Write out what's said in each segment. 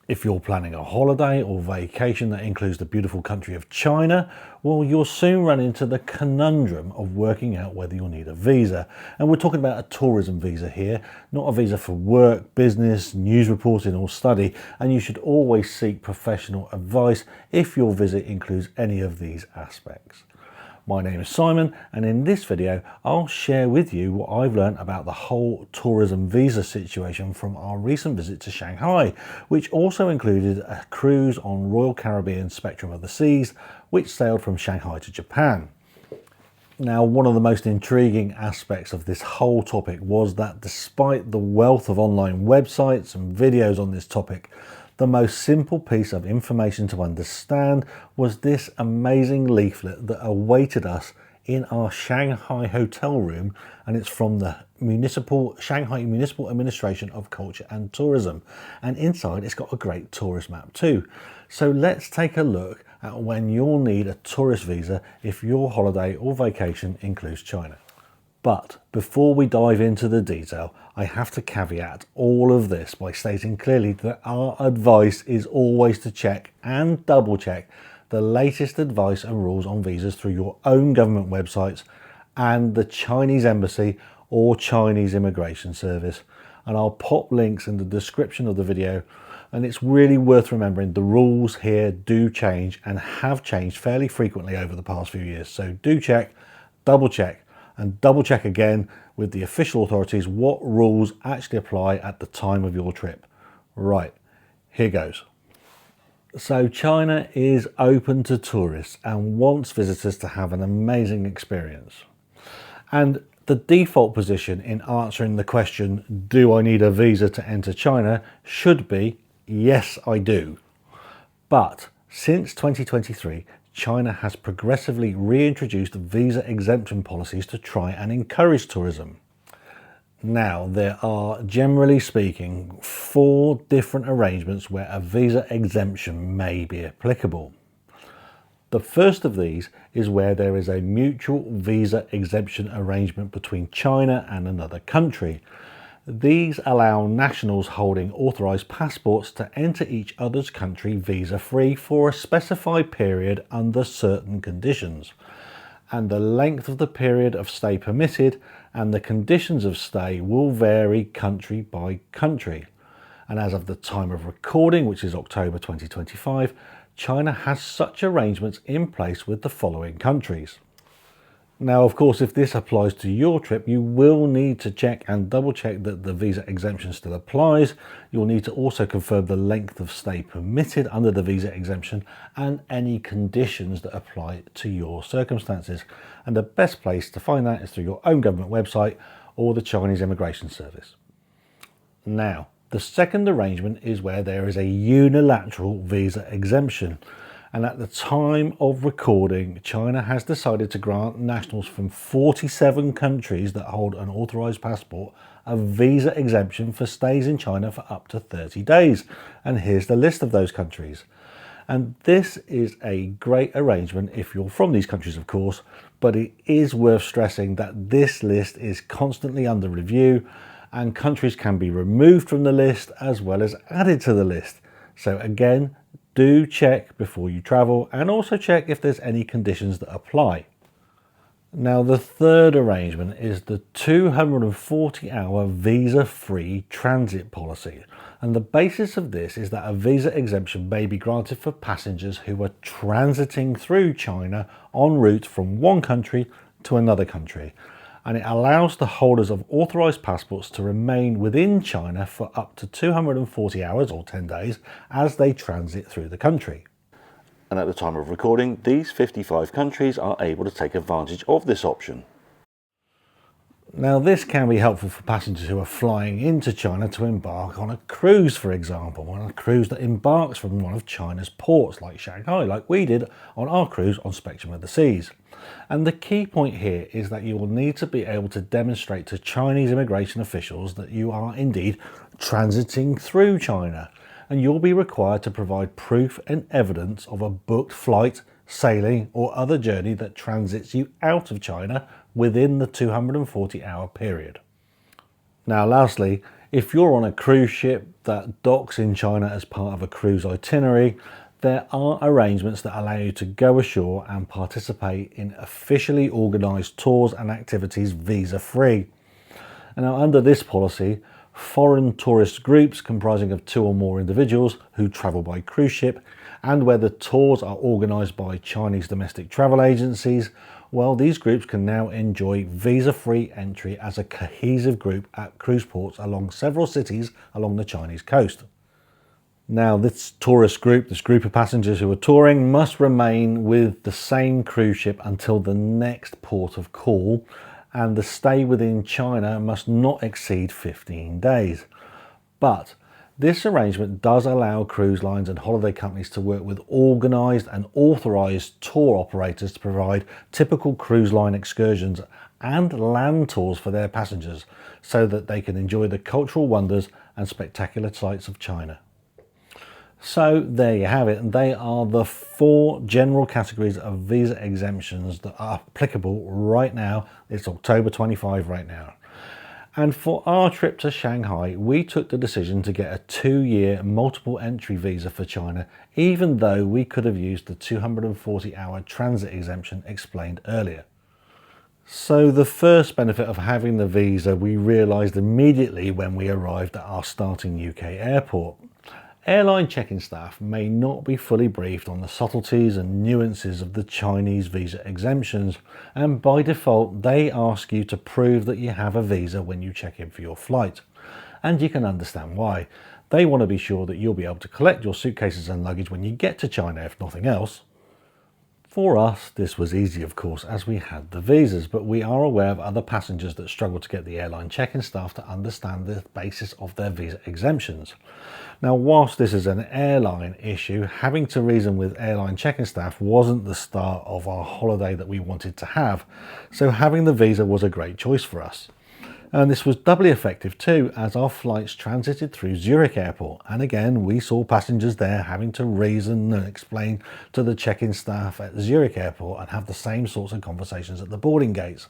If you're planning a holiday or vacation that includes the beautiful country of China, well, you'll soon run into the conundrum of working out whether you'll need a visa. And we're talking about a tourism visa here, not a visa for work, business, news reporting or study. And you should always seek professional advice if your visit includes any of these aspects. My name is Simon, and in this video I'll share with you what I've learned about the whole tourism visa situation from our recent visit to Shanghai, which also included a cruise on Royal Caribbean Spectrum of the Seas, which sailed from Shanghai to Japan. Now, one of the most intriguing aspects of this whole topic was that despite the wealth of online websites and videos on this topic, the most simple piece of information to understand was this amazing leaflet that awaited us in our Shanghai hotel room, and it's from the Shanghai Municipal Administration of Culture and Tourism, and inside it's got a great tourist map too. So let's take a look at when you'll need a tourist visa if your holiday or vacation includes China. But before we dive into the detail, I have to caveat all of this by stating clearly that our advice is always to check and double check the latest advice and rules on visas through your own government websites and the Chinese Embassy or Chinese Immigration Service. And I'll pop links in the description of the video. And it's really worth remembering the rules here do change and have changed fairly frequently over the past few years. So do check, and double check again with the official authorities what rules actually apply at the time of your trip. Right, here goes. So China is open to tourists and wants visitors to have an amazing experience. And the default position in answering the question, do I need a visa to enter China, should be, yes, I do. But since 2023, China has progressively reintroduced visa exemption policies to try and encourage tourism. Now, there are, generally speaking, 4 different arrangements where a visa exemption may be applicable. The first of these is where there is a mutual visa exemption arrangement between China and another country. These allow nationals holding authorised passports to enter each other's country visa-free for a specified period under certain conditions. And the length of the period of stay permitted and the conditions of stay will vary country by country. And as of the time of recording, which is October 2025, China has such arrangements in place with the following countries. Now, of course, if this applies to your trip, you will need to check and double check that the visa exemption still applies. You'll need to also confirm the length of stay permitted under the visa exemption and any conditions that apply to your circumstances. And the best place to find that is through your own government website or the Chinese Immigration Service. Now, the second arrangement is where there is a unilateral visa exemption. And at the time of recording, China has decided to grant nationals from 47 countries that hold an authorised passport a visa exemption for stays in China for up to 30 days. And here's the list of those countries. And this is a great arrangement if you're from these countries, of course, but it is worth stressing that this list is constantly under review and countries can be removed from the list as well as added to the list. So again, do check before you travel and also check if there's any conditions that apply. Now, the third arrangement is the 240-hour visa-free transit policy. And the basis of this is that a visa exemption may be granted for passengers who are transiting through China en route from one country to another country. And it allows the holders of authorised passports to remain within China for up to 240 hours or 10 days as they transit through the country. And at the time of recording, these 55 countries are able to take advantage of this option. Now, this can be helpful for passengers who are flying into China to embark on a cruise, for example, on a cruise that embarks from one of China's ports like Shanghai, like we did on our cruise on Spectrum of the Seas. And the key point here is that you will need to be able to demonstrate to Chinese immigration officials that you are indeed transiting through China, and you'll be required to provide proof and evidence of a booked flight, sailing or other journey that transits you out of China within the 240-hour period. Now, lastly, If you're on a cruise ship that docks in China as part of a cruise itinerary, there are arrangements that allow you to go ashore and participate in officially organised tours and activities visa-free. And now under this policy, foreign tourist groups comprising of 2 or more individuals who travel by cruise ship, and where the tours are organised by Chinese domestic travel agencies, well, these groups can now enjoy visa-free entry as a cohesive group at cruise ports along several cities along the Chinese coast. Now, this tourist group, this group of passengers who are touring, must remain with the same cruise ship until the next port of call, and the stay within China must not exceed 15 days. But this arrangement does allow cruise lines and holiday companies to work with organised and authorised tour operators to provide typical cruise line excursions and land tours for their passengers, so that they can enjoy the cultural wonders and spectacular sights of China. So there you have it. They are the 4 general categories of visa exemptions that are applicable right now. It's October 25 right now. And for our trip to Shanghai, we took the decision to get a 2-year multiple entry visa for China, even though we could have used the 240-hour transit exemption explained earlier. So the first benefit of having the visa we realised immediately when we arrived at our starting UK airport. Airline check-in staff may not be fully briefed on the subtleties and nuances of the Chinese visa exemptions, and by default they ask you to prove that you have a visa when you check in for your flight. And you can understand why. They want to be sure that you'll be able to collect your suitcases and luggage when you get to China, if nothing else. For us, this was easy, of course, as we had the visas, but we are aware of other passengers that struggle to get the airline check-in staff to understand the basis of their visa exemptions. Now, whilst this is an airline issue, having to reason with airline check-in staff wasn't the start of our holiday that we wanted to have, so having the visa was a great choice for us. And this was doubly effective too, as our flights transited through Zurich airport, and again we saw passengers there having to reason and explain to the check-in staff at Zurich airport and have the same sorts of conversations at the boarding gates.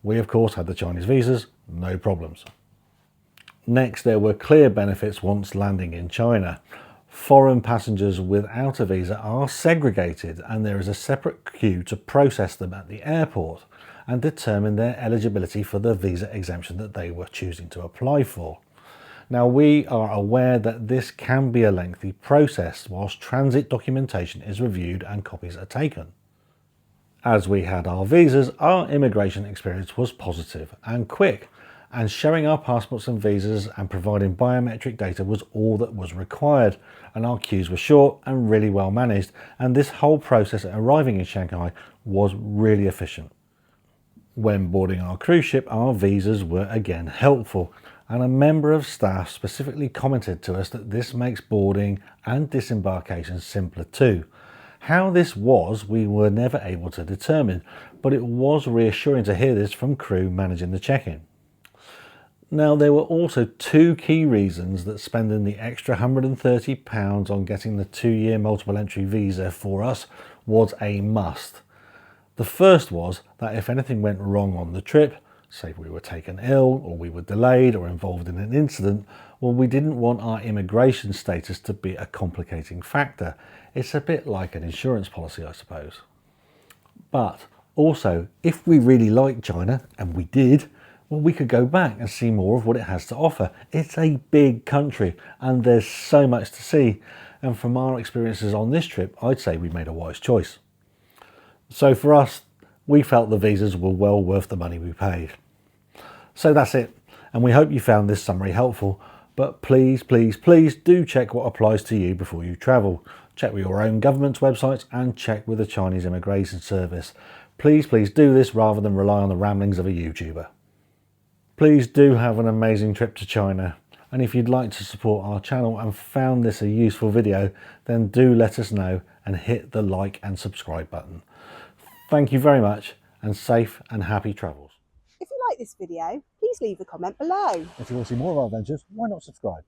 We of course had the Chinese visas, no problems. Next, there were clear benefits once landing in China. Foreign passengers without a visa are segregated, and there is a separate queue to process them at the airport and determine their eligibility for the visa exemption that they were choosing to apply for. Now, we are aware that this can be a lengthy process whilst transit documentation is reviewed and copies are taken. As we had our visas, our immigration experience was positive and quick, and showing our passports and visas and providing biometric data was all that was required, and our queues were short and really well managed, and this whole process at arriving in Shanghai was really efficient. When boarding our cruise ship, our visas were again helpful, and a member of staff specifically commented to us that this makes boarding and disembarkation simpler too. How this was, we were never able to determine, but it was reassuring to hear this from crew managing the check-in. Now, there were also 2 key reasons that spending the extra £130 on getting the 2-year multiple entry visa for us was a must. The first was that if anything went wrong on the trip, say we were taken ill or we were delayed or involved in an incident, well, we didn't want our immigration status to be a complicating factor. It's a bit like an insurance policy, I suppose. But also, if we really liked China, and we did, well, we could go back and see more of what it has to offer. It's a big country and there's so much to see. And from our experiences on this trip, I'd say we made a wise choice. So for us, we felt the visas were well worth the money we paid. So that's it. And we hope you found this summary helpful. But please, please, please do check what applies to you before you travel. Check with your own government's websites and check with the Chinese Immigration Service. Please, please do this rather than rely on the ramblings of a YouTuber. Please do have an amazing trip to China. And if you'd like to support our channel and found this a useful video, then do let us know and hit the like and subscribe button. Thank you very much, and safe and happy travels. If you like this video, please leave a comment below. If you want to see more of our adventures, why not subscribe?